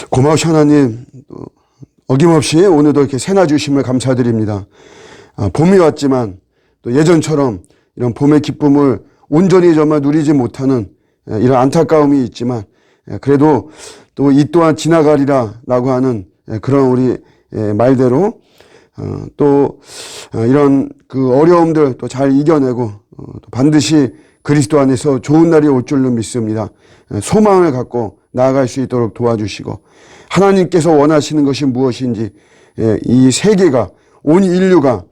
고마우신 하나님, 어김없이 오늘도 이렇게 새나 주심을 감사드립니다. 봄이 왔지만 또 예전처럼 이런 봄의 기쁨을 온전히 정말 누리지 못하는 이런 안타까움이 있지만, 그래도 또 이 또한 지나가리라 라고 하는 그런 우리 말대로 또 이런 그 어려움들 또 잘 이겨내고 또 반드시 그리스도 안에서 좋은 날이 올 줄로 믿습니다. 소망을 갖고 나아갈 수 있도록 도와주시고, 하나님께서 원하시는 것이 무엇인지 이 세계가, 온 인류가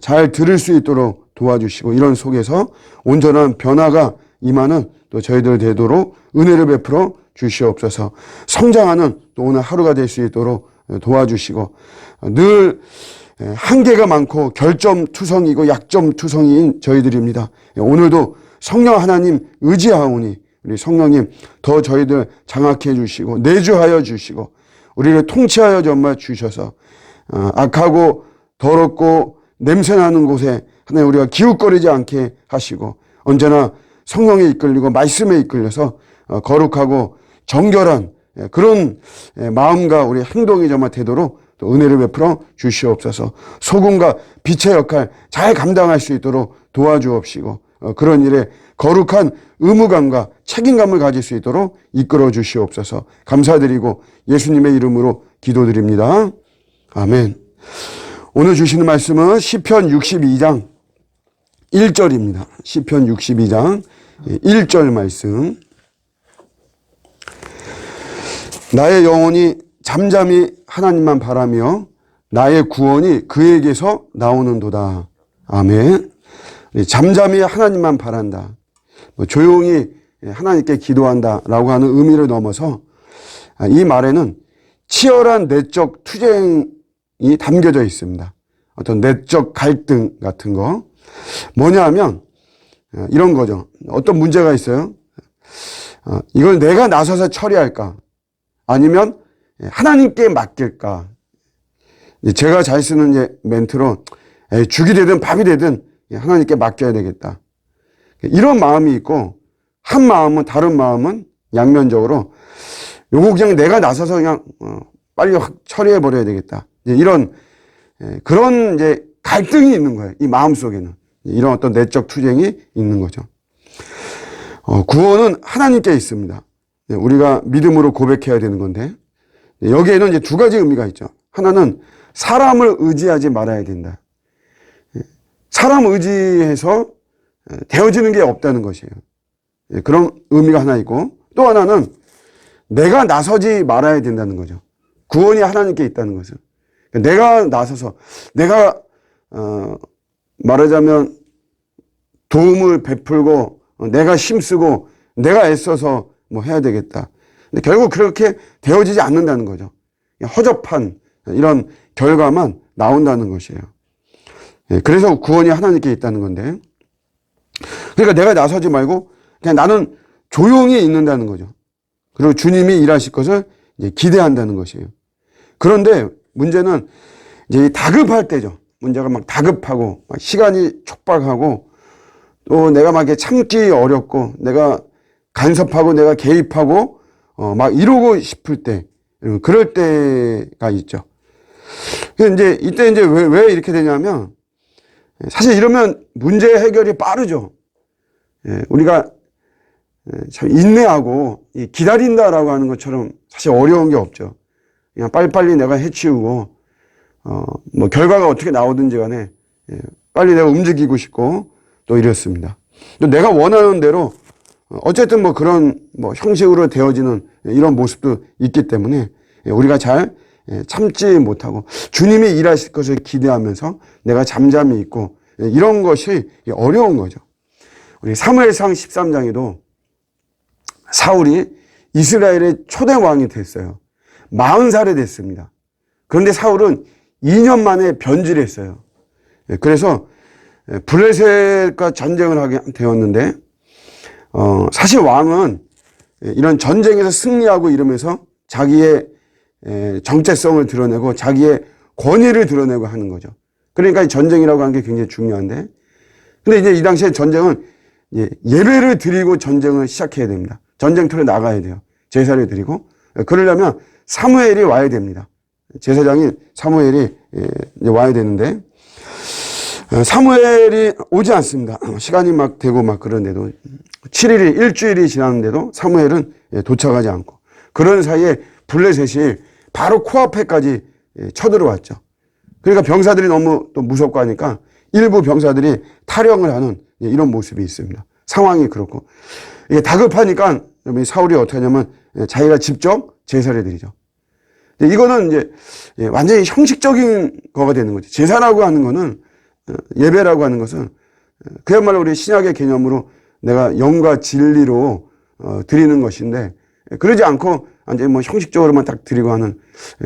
잘 들을 수 있도록 도와주시고, 이런 속에서 온전한 변화가 임하는 또 저희들 되도록 은혜를 베풀어 주시옵소서. 성장하는 또 오늘 하루가 될 수 있도록 도와주시고, 늘 한계가 많고 결점투성이고 약점투성이인 저희들입니다. 오늘도 성령 하나님 의지하오니 우리 성령님 더 저희들 장악해 주시고 내주하여 주시고 우리를 통치하여 정말 주셔서 악하고 더럽고 냄새나는 곳에 하나님 우리가 기웃거리지 않게 하시고, 언제나 성령에 이끌리고 말씀에 이끌려서 거룩하고 정결한 그런 마음과 우리 행동이 정말 되도록 또 은혜를 베풀어 주시옵소서. 소금과 빛의 역할 잘 감당할 수 있도록 도와주옵시고, 그런 일에 거룩한 의무감과 책임감을 가질 수 있도록 이끌어 주시옵소서. 감사드리고 예수님의 이름으로 기도드립니다. 아멘. 오늘 주시는 말씀은 시편 62장 1절입니다. 시편 62장 1절 말씀. 나의 영혼이 잠잠히 하나님만 바라며 나의 구원이 그에게서 나오는도다. 아멘. 잠잠히 하나님만 바란다. 조용히 하나님께 기도한다라고 하는 의미를 넘어서 이 말에는 치열한 내적 투쟁이 담겨져 있습니다. 어떤 내적 갈등 같은 거. 뭐냐 하면 이런 거죠. 어떤 문제가 있어요. 이걸 내가 나서서 처리할까? 아니면 하나님께 맡길까? 제가 잘 쓰는 멘트로 죽이 되든 밥이 되든 하나님께 맡겨야 되겠다. 이런 마음이 있고, 한 마음은, 다른 마음은 양면적으로 요거 그냥 내가 나서서 그냥 빨리 확 처리해 버려야 되겠다. 이런 그런 갈등이 있는 거예요. 이 마음 속에는 이런 어떤 내적 투쟁이 있는 거죠. 구원은 하나님께 있습니다. 우리가 믿음으로 고백해야 되는 건데, 여기에는 이제 두 가지 의미가 있죠. 하나는 사람을 의지하지 말아야 된다. 사람 의지해서 되어지는 게 없다는 것이에요. 그런 의미가 하나 있고, 또 하나는 내가 나서지 말아야 된다는 거죠. 구원이 하나님께 있다는 것은. 내가 나서서, 내가 말하자면 도움을 베풀고 내가 힘쓰고 내가 애써서 뭐 해야 되겠다. 근데 결국 그렇게 되어지지 않는다는 거죠. 허접한 이런 결과만 나온다는 것이에요. 그래서 구원이 하나님께 있다는 건데, 그러니까 내가 나서지 말고 그냥 나는 조용히 있는다는 거죠. 그리고 주님이 일하실 것을 기대한다는 것이에요. 그런데 문제는 이제 다급할 때죠. 문제가 막 다급하고 막 시간이 촉박하고 또 내가 막 참기 어렵고 내가 간섭하고 내가 개입하고 막 이러고 싶을 때, 그럴 때가 있죠. 근데 이때 왜 이렇게 되냐면, 사실 이러면 문제 해결이 빠르죠. 우리가 참 인내하고 기다린다라고 하는 것처럼 사실 어려운 게 없죠. 그냥 빨리빨리 내가 해치우고 뭐 결과가 어떻게 나오든지 간에 빨리 내가 움직이고 싶고 또 이렇습니다. 또 내가 원하는 대로 어쨌든 뭐 그런 뭐 형식으로 되어지는 이런 모습도 있기 때문에 우리가 잘 참지 못하고 주님이 일하실 것을 기대하면서 내가 잠잠히 있고 이런 것이 어려운 거죠. 우리 사무엘상 13장에도 사울이 이스라엘의 초대 왕이 됐어요. 40살이 됐습니다. 그런데 사울은 2년 만에 변질했어요. 그래서 블레셋과 전쟁을 하게 되었는데, 사실 왕은 이런 전쟁에서 승리하고 이러면서 자기의 정체성을 드러내고 자기의 권위를 드러내고 하는 거죠. 그러니까 전쟁이라고 하는 게 굉장히 중요한데, 근데 이제 이 당시에 전쟁은 예배를 드리고 전쟁을 시작해야 됩니다. 전쟁터에 나가야 돼요. 제사를 드리고 그러려면 사무엘이 와야 됩니다. 제사장인 사무엘이 이제 와야 되는데, 사무엘이 오지 않습니다. 시간이 막 되고 막 그런데도 7일이 일주일이 지났는데도 사무엘은 도착하지 않고, 그런 사이에 블레셋이 바로 코앞에까지 쳐들어왔죠. 그러니까 병사들이 너무 또 무섭고 하니까 일부 병사들이 탈영을 하는 이런 모습이 있습니다. 상황이 그렇고, 이게 다급하니까 사울이 어떻게 하냐면 자기가 직접 제사를 드리죠. 이거는 이제 완전히 형식적인 거가 되는 거죠. 제사라고 하는 거는, 예배라고 하는 것은 그야말로 우리 신약의 개념으로 내가 영과 진리로 드리는 것인데, 그러지 않고 완전히 뭐 형식적으로만 딱 드리고 하는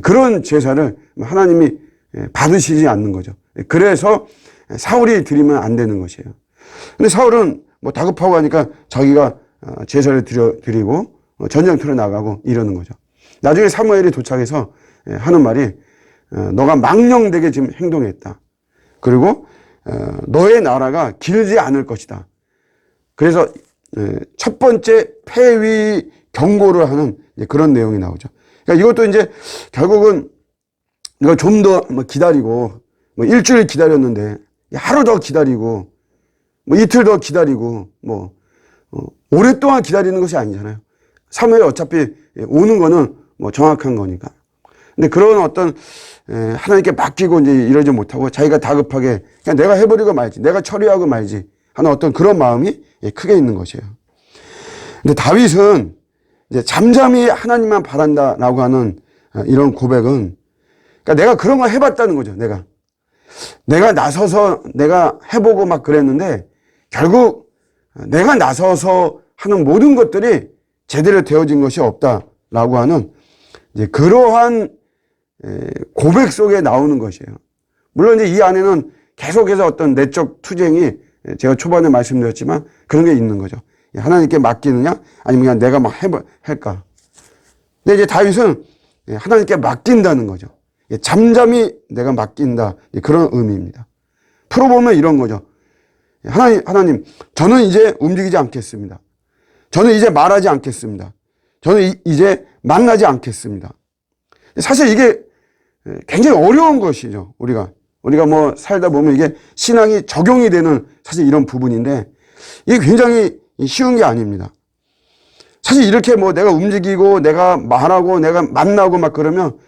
그런 제사를 하나님이 받으시지 않는 거죠. 그래서 사울이 드리면 안 되는 것이에요. 근데 사울은 뭐 다급하고 하니까 자기가 제사를 드리고 전쟁터로 나가고 이러는 거죠. 나중에 사무엘이 도착해서 하는 말이, 너가 망령되게 지금 행동했다. 그리고 너의 나라가 길지 않을 것이다. 그래서 첫 번째 폐위 경고를 하는 그런 내용이 나오죠. 그러니까 이것도 이제 결국은 이거 좀 더 기다리고, 뭐 일주일 기다렸는데 하루 더 기다리고, 뭐 이틀 더 기다리고, 뭐 오랫동안 기다리는 것이 아니잖아요. 사무엘 어차피 오는 거는 뭐 정확한 거니까. 근데 그런 어떤 하나님께 맡기고 이제 이러지 못하고 자기가 다급하게 그냥 내가 해버리고 말지, 내가 처리하고 말지 하는 어떤 그런 마음이 크게 있는 것이에요. 근데 다윗은 이제 잠잠히 하나님만 바란다라고 하는 이런 고백은, 그러니까 내가 그런 거 해봤다는 거죠. 내가 나서서 내가 해보고 막 그랬는데 결국 내가 나서서 하는 모든 것들이 제대로 되어진 것이 없다라고 하는 이제 그러한 고백 속에 나오는 것이에요. 물론 이제 이 안에는 계속해서 어떤 내적 투쟁이, 제가 초반에 말씀드렸지만 그런 게 있는 거죠. 하나님께 맡기느냐 아니면 그냥 내가 막 할까. 근데 이제 다윗은 하나님께 맡긴다는 거죠. 잠잠히 내가 맡긴다, 그런 의미입니다. 풀어보면 이런 거죠. 하나님, 저는 이제 움직이지 않겠습니다. 저는 이제 말하지 않겠습니다. 저는 이제 만나지 않겠습니다. 사실 이게 굉장히 어려운 것이죠. 우리가 뭐 살다 보면 이게 신앙이 적용이 되는 사실 이런 부분인데, 이게 굉장히 쉬운 게 아닙니다. 사실 이렇게 뭐 내가 움직이고 내가 말하고 내가 만나고 막 그러면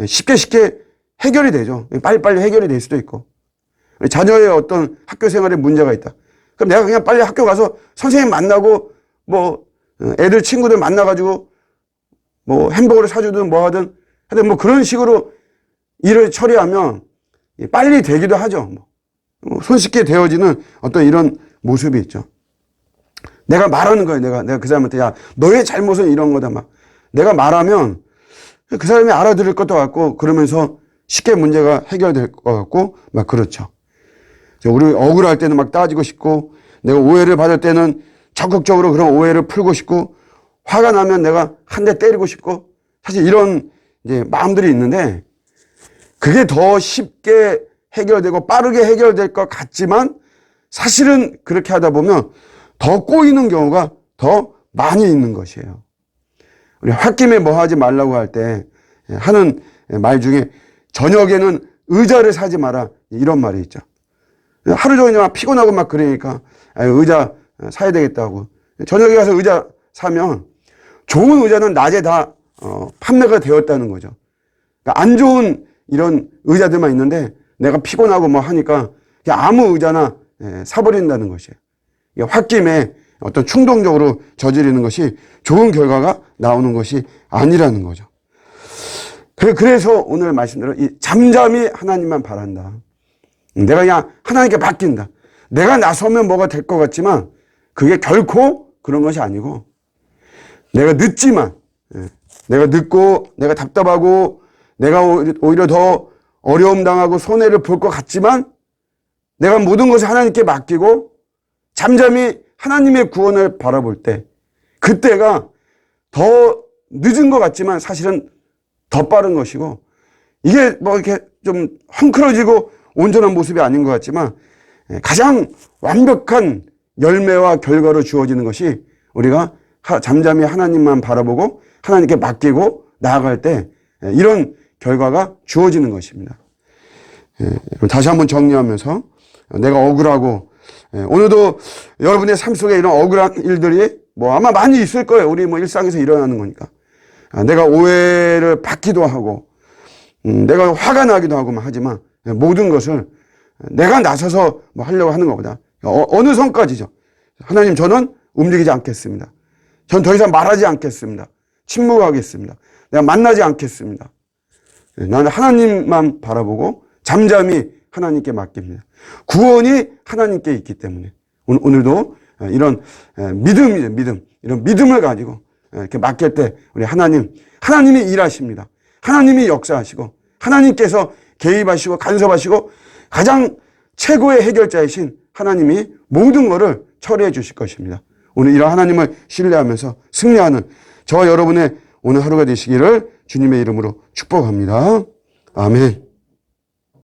쉽게 해결이 되죠. 빨리빨리 해결이 될 수도 있고, 자녀의 어떤 학교 생활에 문제가 있다. 그럼 내가 그냥 빨리 학교 가서 선생님 만나고 뭐 애들 친구들 만나가지고 뭐 햄버거를 사주든 뭐 하든 하여튼 뭐 그런 식으로 일을 처리하면 빨리 되기도 하죠. 손쉽게 되어지는 어떤 이런 모습이 있죠. 내가 말하는 거예요. 내가 그 사람한테, 야, 너의 잘못은 이런 거다. 막 내가 말하면 그 사람이 알아들을 것도 같고, 그러면서 쉽게 문제가 해결될 것 같고 막 그렇죠. 우리 억울할 때는 막 따지고 싶고, 내가 오해를 받을 때는 적극적으로 그런 오해를 풀고 싶고, 화가 나면 내가 한 대 때리고 싶고, 사실 이런 이제 마음들이 있는데, 그게 더 쉽게 해결되고 빠르게 해결될 것 같지만 사실은 그렇게 하다 보면 더 꼬이는 경우가 더 많이 있는 것이에요. 우리 홧김에 뭐 하지 말라고 할 때 하는 말 중에, 저녁에는 의자를 사지 마라, 이런 말이 있죠. 하루 종일 막 피곤하고 막 그러니까 의자 사야 되겠다고 저녁에 가서 의자 사면 좋은 의자는 낮에 다 판매가 되었다는 거죠. 그러니까 안 좋은 이런 의자들만 있는데 내가 피곤하고 뭐 하니까 그냥 아무 의자나 사버린다는 것이에요. 홧김에 어떤 충동적으로 저지르는 것이 좋은 결과가 나오는 것이 아니라는 거죠. 그래서 오늘 말씀대로 이 잠잠히 하나님만 바란다. 내가 그냥 하나님께 맡긴다. 내가 나서면 뭐가 될 것 같지만 그게 결코 그런 것이 아니고, 내가 늦지만, 내가 늦고 내가 답답하고 내가 오히려 더 어려움 당하고 손해를 볼 것 같지만 내가 모든 것을 하나님께 맡기고 잠잠히 하나님의 구원을 바라볼 때, 그때가 더 늦은 것 같지만 사실은 더 빠른 것이고, 이게 뭐 이렇게 좀 헝클어지고 온전한 모습이 아닌 것 같지만 가장 완벽한 열매와 결과로 주어지는 것이 우리가 잠잠히 하나님만 바라보고 하나님께 맡기고 나아갈 때 이런 결과가 주어지는 것입니다. 다시 한번 정리하면서 내가 억울하고 오늘도 여러분의 삶 속에 이런 억울한 일들이 뭐 아마 많이 있을 거예요. 우리 뭐 일상에서 일어나는 거니까. 내가 오해를 받기도 하고 내가 화가 나기도 하고 하지만 모든 것을 내가 나서서 뭐 하려고 하는 것보다 어느 선까지죠. 하나님, 저는 움직이지 않겠습니다. 전 더 이상 말하지 않겠습니다. 침묵하겠습니다. 내가 만나지 않겠습니다. 나는 하나님만 바라보고 잠잠히 하나님께 맡깁니다. 구원이 하나님께 있기 때문에 오늘도 이런 믿음이죠. 믿음. 이런 믿음을 가지고 이렇게 맡길 때 우리 하나님이 일하십니다. 하나님이 역사하시고 하나님께서 개입하시고 간섭하시고 가장 최고의 해결자이신 하나님이 모든 것을 처리해 주실 것입니다. 오늘 이런 하나님을 신뢰하면서 승리하는 저와 여러분의 오늘 하루가 되시기를 주님의 이름으로 축복합니다. 아멘.